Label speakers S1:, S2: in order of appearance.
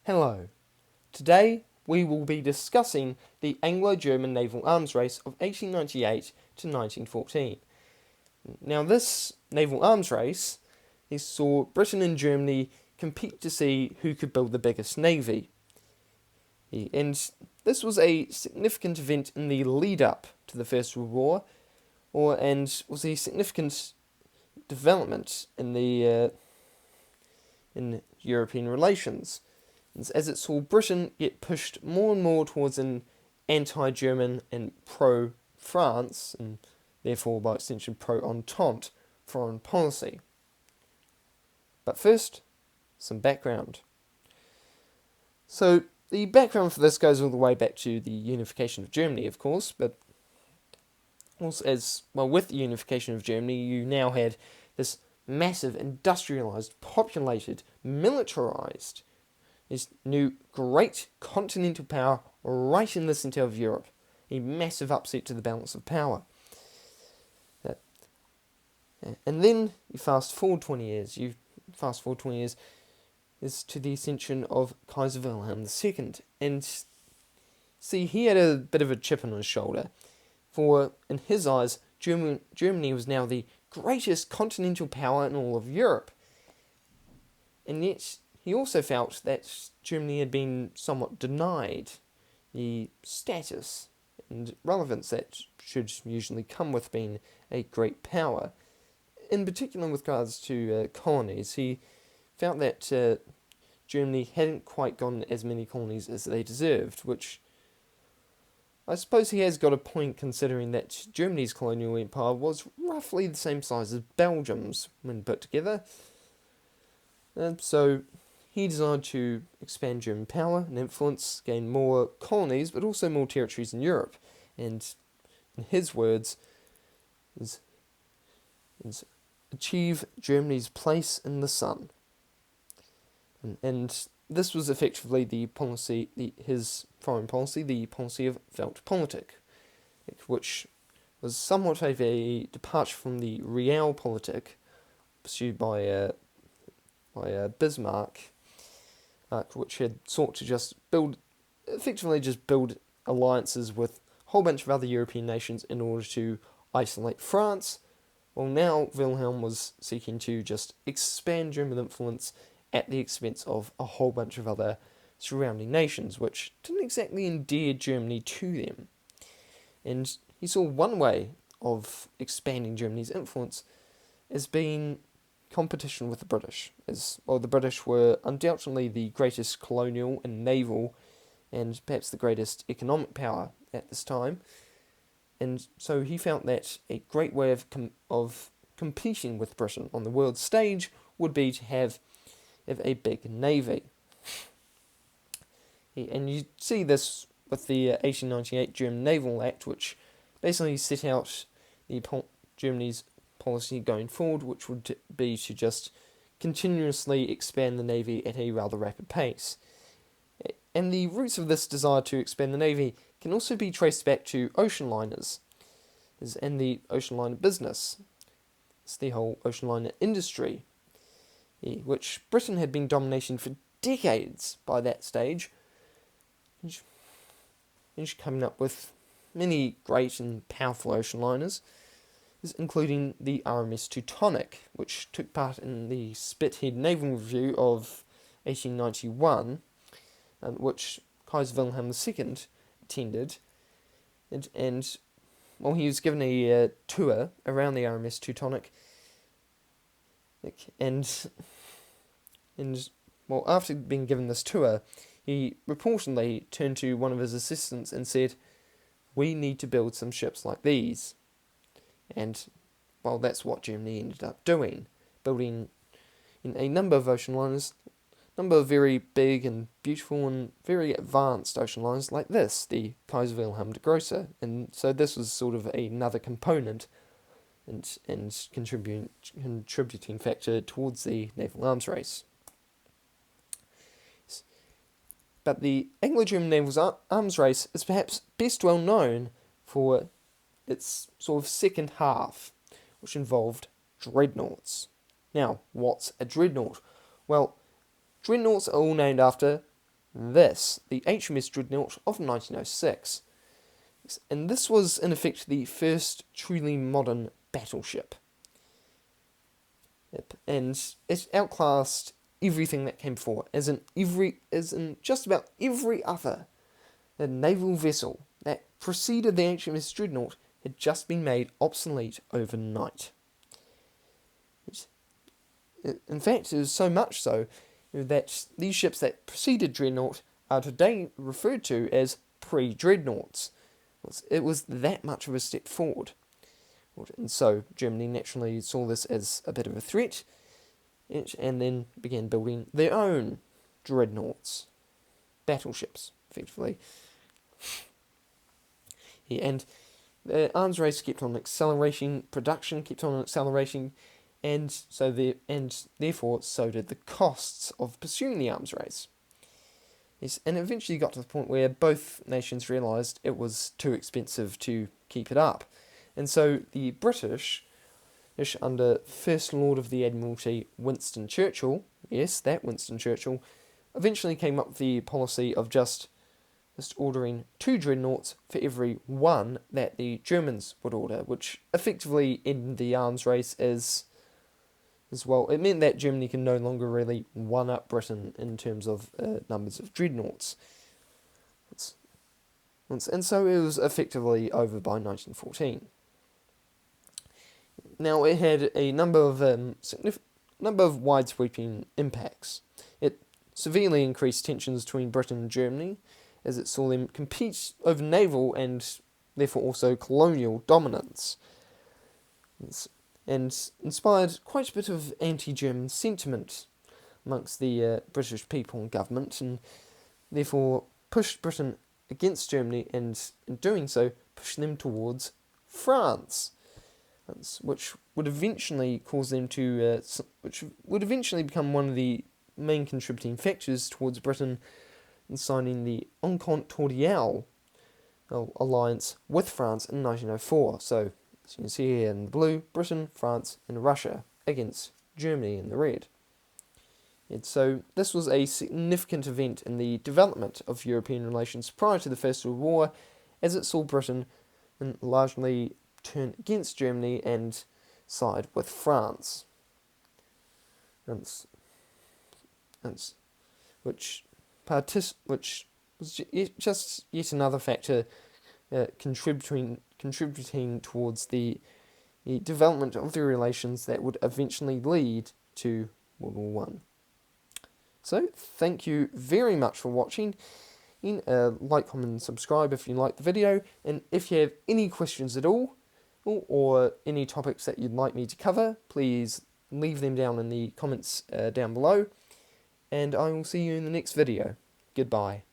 S1: Hello. Today we will be discussing the Anglo-German Naval Arms Race of 1898 to 1914. Now this naval arms race saw Britain and Germany compete to see who could build the biggest navy. And this was a significant event in the lead-up to the First World War, and was a significant development in in European relations, as it saw Britain get pushed more and more towards an anti-German and pro-France, and therefore by extension pro-Entente, foreign policy. But first, some background. So the background for this goes all the way back to the unification of Germany, of course, but also with the unification of Germany, you now had this massive, industrialized, populated, militarized, this new great continental power right in the centre of Europe. A massive upset to the balance of power. And then you fast forward 20 years is to the ascension of Kaiser Wilhelm II. And see, he had a bit of a chip on his shoulder, for in his eyes, Germany was now the greatest continental power in all of Europe. And yet, he also felt that Germany had been somewhat denied the status and relevance that should usually come with being a great power. In particular with regards to colonies, he felt that Germany hadn't quite gotten as many colonies as they deserved, which I suppose he has got a point, considering that Germany's colonial empire was roughly the same size as Belgium's when put together. So he desired to expand German power and influence, gain more colonies, but also more territories in Europe, and in his words, is achieve Germany's place in the sun. And this was effectively his foreign policy, the policy of Weltpolitik, which was somewhat of a departure from the Realpolitik pursued by Bismarck, which had sought to just build alliances with a whole bunch of other European nations in order to isolate France. Well, now Wilhelm was seeking to just expand German influence at the expense of a whole bunch of other surrounding nations, which didn't exactly endear Germany to them. And he saw one way of expanding Germany's influence as being competition with the British, as the British were undoubtedly the greatest colonial and naval, and perhaps the greatest economic power at this time. And so he felt that a great way of competing with Britain on the world stage would be to have a big navy. And you see this with the 1898 German Naval Act, which basically set out Germany's policy going forward, which would be to just continuously expand the navy at a rather rapid pace. And the roots of this desire to expand the navy can also be traced back to ocean liners and the ocean liner business. It's the whole ocean liner industry, which Britain had been dominating for decades by that stage, and coming up with many great and powerful ocean liners, including the RMS Teutonic, which took part in the Spithead Naval Review of 1891, which Kaiser Wilhelm II attended, and he was given a tour around the RMS Teutonic, and after being given this tour, he reportedly turned to one of his assistants and said, "We need to build some ships like these." And, that's what Germany ended up doing, building a number of ocean liners, a number of very big and beautiful and very advanced ocean liners like this, the Kaiser Wilhelm der Grosse. And so this was sort of another component and contributing factor towards the naval arms race. But the Anglo-German Naval Arms Race is perhaps best well known for its sort of second half, which involved dreadnoughts. Now, what's a dreadnought? Well, dreadnoughts are all named after this, the HMS Dreadnought of 1906. And this was, in effect, the first truly modern battleship. Yep. And it outclassed everything that came before, as in just about every other naval vessel that preceded the HMS Dreadnought had just been made obsolete overnight. In fact, it was so much so that these ships that preceded Dreadnought are today referred to as pre-Dreadnoughts. It was that much of a step forward. And so Germany naturally saw this as a bit of a threat, and then began building their own dreadnoughts, battleships, effectively. Yeah, and the arms race kept on accelerating, production kept on accelerating, and therefore so did the costs of pursuing the arms race. Yes, and it eventually got to the point where both nations realised it was too expensive to keep it up. And so the British, under First Lord of the Admiralty Winston Churchill, yes, that Winston Churchill, eventually came up with the policy of just ordering 2 dreadnoughts for every one that the Germans would order, which effectively ended the arms race as well. It meant that Germany can no longer really one-up Britain in terms of numbers of dreadnoughts. And so it was effectively over by 1914. Now, it had a number of wide-sweeping impacts. It severely increased tensions between Britain and Germany, as it saw them compete over naval and therefore also colonial dominance, and inspired quite a bit of anti-German sentiment amongst the British people and government, and therefore pushed Britain against Germany, and in doing so, pushed them towards France, which would eventually cause them to, which would eventually become one of the main contributing factors towards Britain in signing the Entente Cordiale alliance with France in 1904. So, as you can see here in the blue, Britain, France, and Russia against Germany in the red. And so this was a significant event in the development of European relations prior to the First World War, as it saw Britain largely turn against Germany and side with France, which was just yet another factor contributing towards the development of the relations that would eventually lead to World War One. So, thank you very much for watching. Like, comment, and subscribe if you liked the video. And if you have any questions at all, or any topics that you'd like me to cover, please leave them down in the comments down below. And I will see you in the next video. Goodbye.